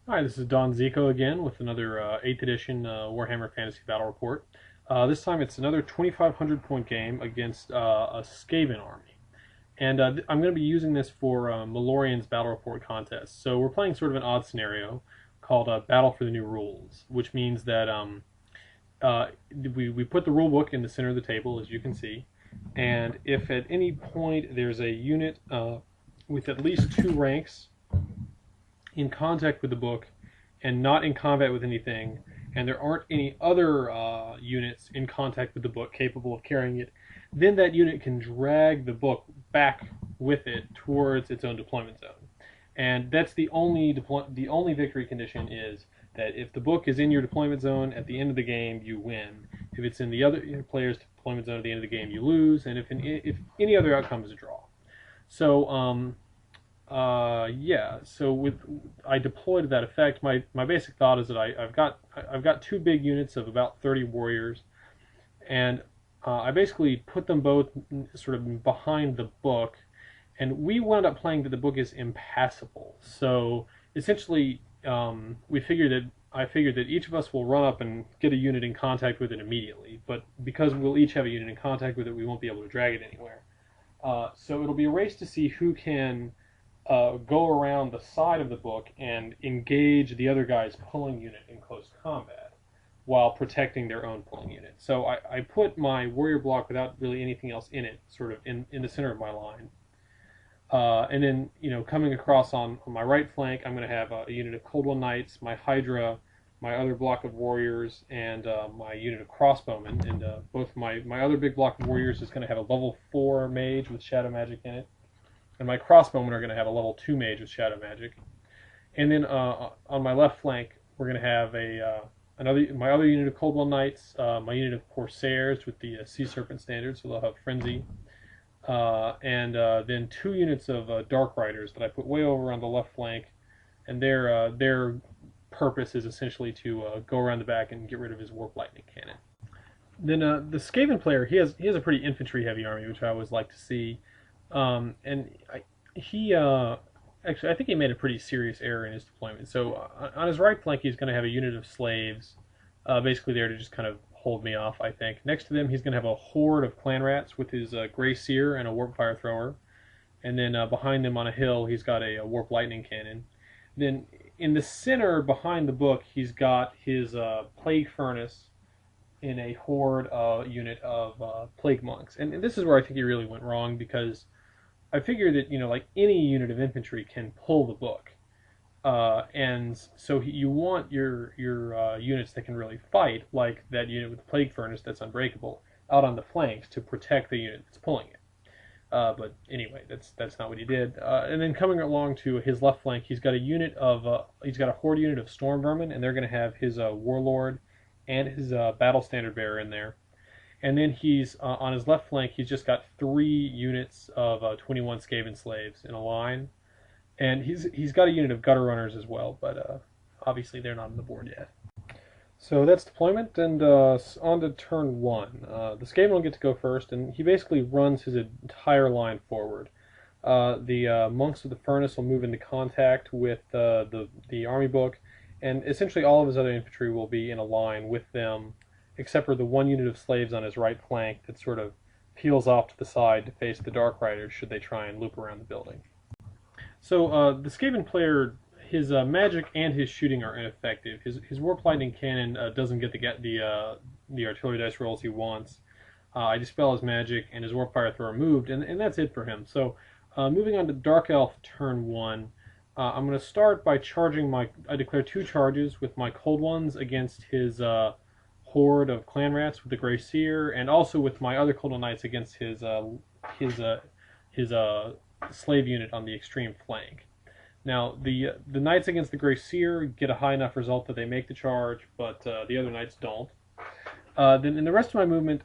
Hi, this is Don Zico again with another 8th edition Warhammer Fantasy Battle Report. This time it's another 2,500 point game against a Skaven army. And I'm going to be using this for Malorian's Battle Report contest. So we're playing sort of an odd scenario called Battle for the New Rules, which means that uh, we put the rule book in the center of the table, as you can see. And if at any point there's a unit with at least 2 ranks in contact with the book and not in combat with anything, and there aren't any other units in contact with the book capable of carrying it, then that unit can drag the book back with it towards its own deployment zone. And that's the only victory condition is that if the book is in your deployment zone at the end of the game, you win. If it's in the other player's deployment zone at the end of the game, you lose. And if any other outcome is a draw. So yeah. So I deployed to that effect. My basic thought is that I've got 2 big units of about 30 warriors, and I basically put them both sort of behind the book, and we wound up playing that the book is impassable. So essentially, I figured that each of us will run up and get a unit in contact with it immediately, but because we'll each have a unit in contact with it, we won't be able to drag it anywhere. So it'll be a race to see who can go around the side of the book and engage the other guy's pulling unit in close combat while protecting their own pulling unit. So I put my warrior block without really anything else in it, sort of in the center of my line. And then, coming across on my right flank, I'm going to have a unit of Cold One Knights, my Hydra, my other block of warriors, and my unit of crossbowmen. And both my other big block of warriors is going to have a level 4 mage with shadow magic in it, and my crossbowmen are going to have a level 2 mage with shadow magic. And then on my left flank, we're going to have my other unit of Cold One Knights, my unit of Corsairs with the Sea Serpent standard, so they'll have Frenzy, and then 2 units of Dark Riders that I put way over on the left flank, and their purpose is essentially to go around the back and get rid of his Warp Lightning Cannon. Then the Skaven player, he has a pretty infantry heavy army, which I always like to see. And he actually, I think he made a pretty serious error in his deployment. So on his right flank, he's going to have a unit of slaves, basically there to just kind of hold me off, I think. Next to them, he's going to have a horde of clan rats with his Grey Seer and a Warp Fire Thrower. And then behind them on a hill, he's got a Warp Lightning Cannon. Then in the center, behind the book, he's got his Plague Furnace in a horde unit of Plague Monks. And this is where I think he really went wrong, because I figured that, like any unit of infantry can pull the book. And so you want your units that can really fight, like that unit with the Plague Furnace that's unbreakable, out on the flanks to protect the unit that's pulling it. But anyway, that's not what he did. And then coming along to his left flank, he's got a horde unit of Storm Vermin, and they're going to have his Warlord and his Battle Standard Bearer in there. And then he's on his left flank, he's just got 3 units of 21 Skaven slaves in a line, and he's got a unit of Gutter Runners as well, but obviously they're not on the board yet. So that's deployment, and on to turn 1. The Skaven will get to go first, and he basically runs his entire line forward. The Monks of the Furnace will move into contact with the army book, and essentially all of his other infantry will be in a line with them, except for the 1 unit of slaves on his right flank that sort of peels off to the side to face the Dark Riders should they try and loop around the building. So the Skaven player, his magic and his shooting are ineffective. His Warp Lightning Cannon doesn't get the artillery dice rolls he wants. I dispel his magic, and his Warp Fire Thrower moved, and that's it for him. So moving on to Dark Elf turn 1, I'm going to start by charging I declare 2 charges with my Cold Ones against his horde of clan rats with the Grey Seer, and also with my other Cold One Knights against his slave unit on the extreme flank. Now, the Knights against the Grey Seer get a high enough result that they make the charge, but the other Knights don't. Then in the rest of my movement,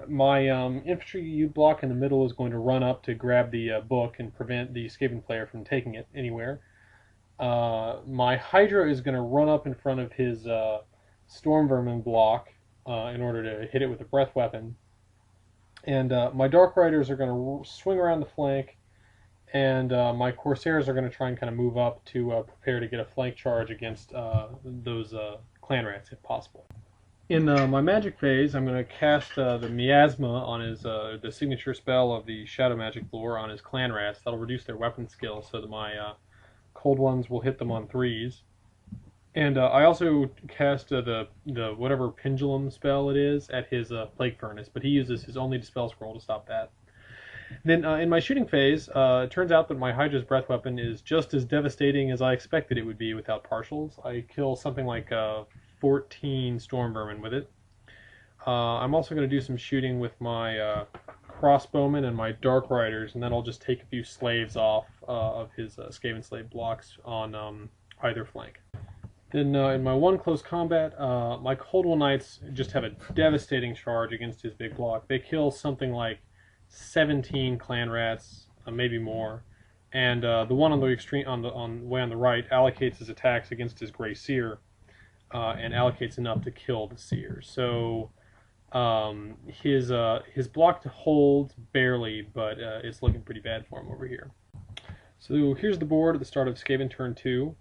my infantry block in the middle is going to run up to grab the book and prevent the Skaven player from taking it anywhere. My Hydra is going to run up in front of his Storm Vermin block in order to hit it with a breath weapon. And my Dark Riders are going to swing around the flank and my Corsairs are going to try and kind of move up to prepare to get a flank charge against those clan rats if possible. In my magic phase, I'm going to cast the Miasma on his the signature spell of the Shadow Magic lore on his clan rats. That'll reduce their weapon skill so that my cold ones will hit them on 3s. And I also cast the whatever pendulum spell it is at his plague furnace, but he uses his only dispel scroll to stop that. Then in my shooting phase, it turns out that my Hydra's breath weapon is just as devastating as I expected it would be without partials. I kill something like 14 storm vermin with it. I'm also going to do some shooting with my crossbowmen and my dark riders, and then I'll just take a few slaves off of his Skaven slave blocks on either flank. Then in my one close combat, my Coldwell Knights just have a devastating charge against his big block. They kill something like 17 clan rats, maybe more, and the one on the extreme way on the right allocates his attacks against his Grey Seer, and allocates enough to kill the Seer. So his block holds barely, but it's looking pretty bad for him over here. So here's the board at the start of Skaven turn 2.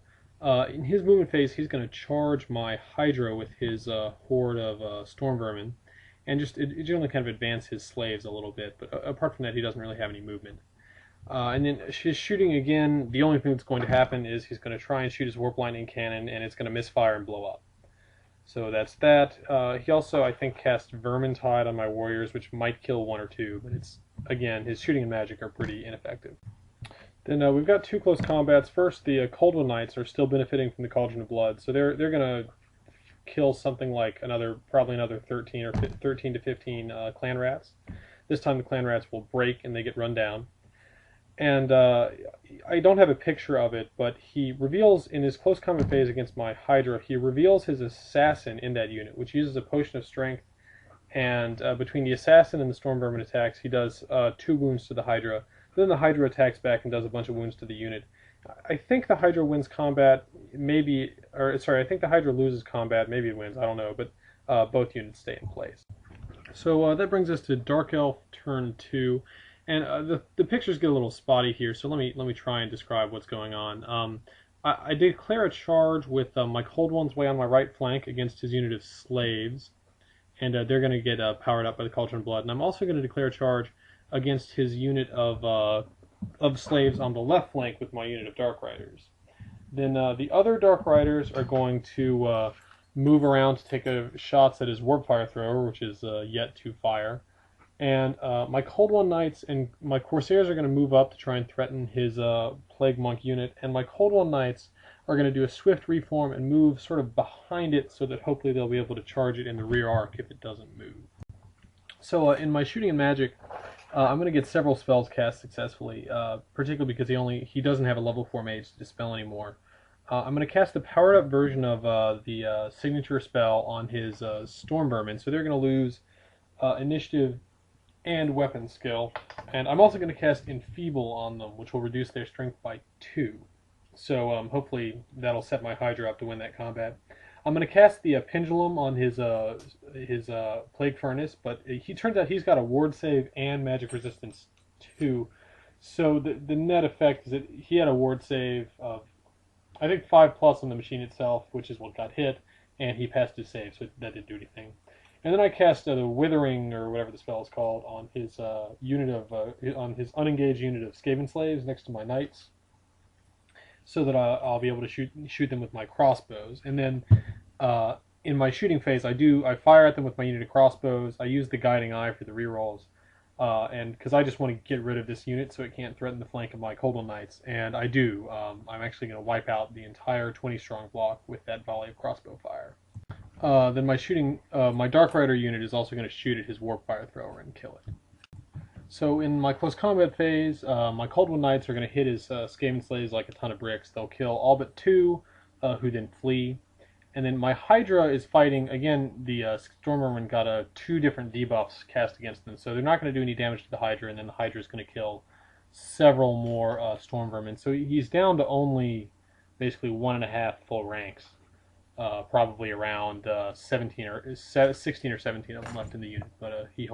In his movement phase, he's going to charge my Hydra with his horde of storm vermin, and just generally kind of advance his slaves a little bit. But apart from that, he doesn't really have any movement. And then his shooting again, the only thing that's going to happen is he's going to try and shoot his warp lightning cannon, and it's going to misfire and blow up. So that's that. He also, I think, cast Vermintide on my warriors, which might kill 1 or 2, but it's, again, his shooting and magic are pretty ineffective. Then we've got 2 close combats. First, the Coldwell Knights are still benefiting from the Cauldron of Blood, so they're going to kill something like probably another 13 to 15 clan rats. This time the clan rats will break and they get run down. And I don't have a picture of it, but he reveals in his close combat phase against my Hydra, he reveals his assassin in that unit, which uses a potion of strength. And between the assassin and the storm vermin attacks, he does 2 wounds to the Hydra. Then the Hydra attacks back and does a bunch of wounds to the unit. I think the Hydra wins combat, I think the Hydra loses combat, maybe it wins, I don't know, but both units stay in place. So that brings us to Dark Elf turn 2, and the pictures get a little spotty here, so let me try and describe what's going on. I declare a charge with my Cold Ones way on my right flank against his unit of slaves, and they're going to get powered up by the Cauldron of Blood, and I'm also going to declare a charge against his unit of slaves on the left flank with my unit of Dark Riders. Then the other Dark Riders are going to move around to take shots at his Warp Fire Thrower, which is yet to fire. And my Cold One Knights and my Corsairs are going to move up to try and threaten his Plague Monk unit. And my Cold One Knights are going to do a swift reform and move sort of behind it so that hopefully they'll be able to charge it in the rear arc if it doesn't move. So in my shooting and magic, I'm going to get several spells cast successfully, particularly because he doesn't have a level 4 mage to dispel anymore. I'm going to cast the powered up version of the signature spell on his storm vermin, so they're going to lose initiative and weapon skill. And I'm also going to cast Enfeeble on them, which will reduce their strength by 2. So hopefully that'll set my Hydra up to win that combat. I'm going to cast the Pendulum on his Plague Furnace, but he turns out he's got a Ward Save and Magic Resistance 2. So the net effect is that he had a Ward Save of, I think, 5+ on the machine itself, which is what got hit, and he passed his save, so that didn't do anything. And then I cast the Withering, or whatever the spell is called, on his on his unengaged unit of Skaven slaves next to my knights, so that I'll be able to shoot them with my crossbows. And then in my shooting phase, I fire at them with my unit of crossbows. I use the Guiding Eye for the rerolls, and because I just want to get rid of this unit so it can't threaten the flank of my Coldwell Knights, and I do. I'm actually going to wipe out the entire 20-strong block with that volley of crossbow fire. Then my Dark Rider unit is also going to shoot at his Warp Fire Thrower and kill it. So in my close combat phase, my Coldwell Knights are going to hit his Skaven slaves like a ton of bricks. They'll kill all but 2, who then flee. And then my Hydra is fighting, again, the Stormvermin got 2 different debuffs cast against them, so they're not going to do any damage to the Hydra, and then the Hydra is going to kill several more Stormvermin. So he's down to only basically 1.5 full ranks, probably around 16 or 17 of them left in the unit, but he holds.